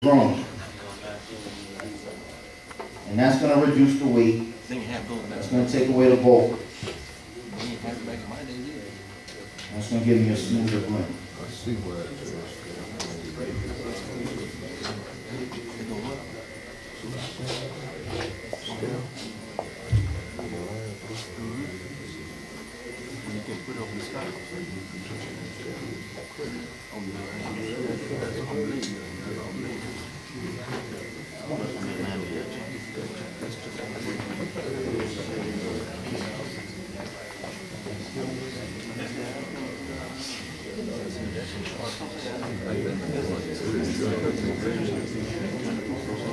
grown. And that's going to reduce the weight. That's going to take away the bulk. That's going to give me a smoother blend.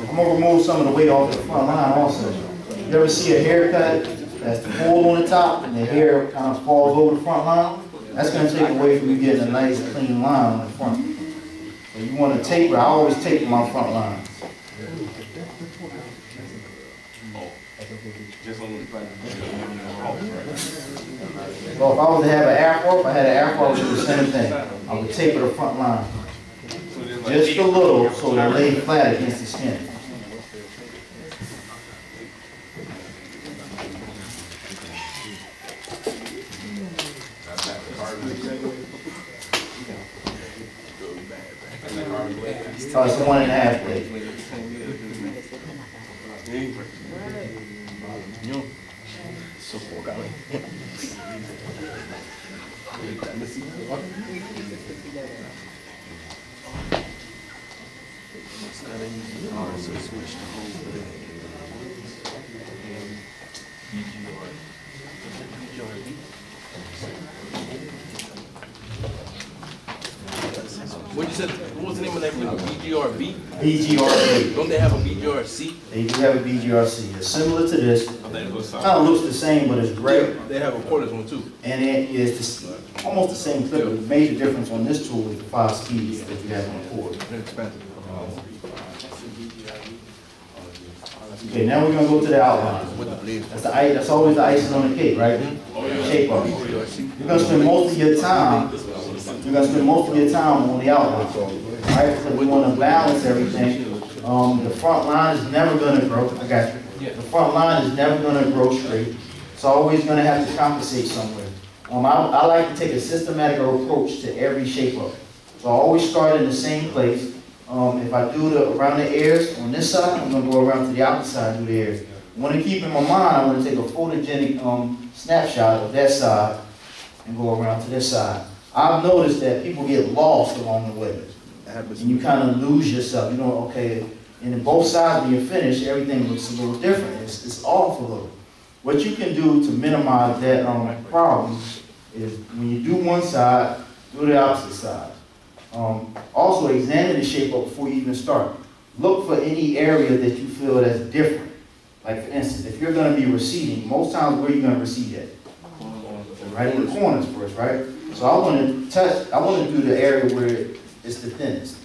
I'm going to remove some of the weight off the front line also. You ever see a haircut that's full on the top and the hair kind of falls over the front line? That's going to take away from you getting a nice clean line on the front. So you want to taper. I always taper my front line. So if I was to have an afro, if I had an afro, I would do the same thing. I would taper the front line just a little so they lay flat against the skin. Oh, it's a 1.5 blade. What you said? What was the name of that? BGRB? BGRB. Don't they have a BGRC? They do have a BGRC. It's similar to this. Kind of looks the same, but it's gray. They have a cordless one too. And it is almost the same clip. The major difference on this tool is the 5 speeds that you have on the cord. Okay, now we're going to go to the outline. That's always the icing on the cake, right? Shape up. You're going to spend most of your time. You're going to spend most of your time on the outline, right? So we want to balance everything. The front line is never going to grow. I got you. The front line is never going to grow straight. It's always going to have to compensate somewhere. I like to take a systematic approach to every shape up. So I always start in the same place. If I do around the ears on this side, I'm going to go around to the opposite side and do the ears. I want to keep in my mind, I want to take a photogenic snapshot of that side and go around to this side. I've noticed that people get lost along the way. And you kind of lose yourself. You know, okay, and in both sides when you're finished, everything looks a little different. It's off a little. What you can do to minimize that problem is when you do one side, do the opposite side. Also examine the shape up before you even start. Look for any area that you feel that's different. Like for instance, if you're going to be receding, most times where are you going to recede at? Right in the corners first, right? So I want to do the area where it's the thinnest.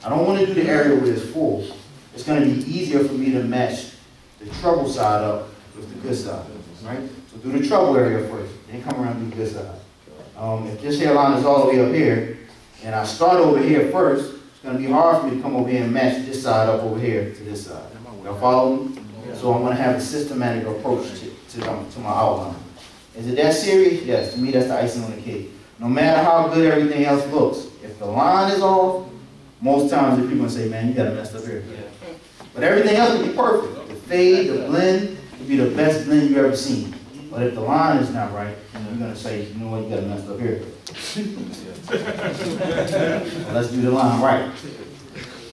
I don't want to do the area where it's full. It's going to be easier for me to match the trouble side up with the good side, right? So do the trouble area first, then come around and do the good side. If this hairline is all the way up here, and I start over here first, it's going to be hard for me to come over here and match this side up over here to this side. Y'all follow me? So I'm going to have a systematic approach to my outline. Is it that serious? Yes, to me that's the icing on the cake. No matter how good everything else looks, if the line is off, most times the people say, man, you got to mess up here. But everything else will be perfect. The fade, the blend, will be the best blend you've ever seen. But if the line is not right, you're going to say, you know what, you got to mess up here. Well, let's do the line right.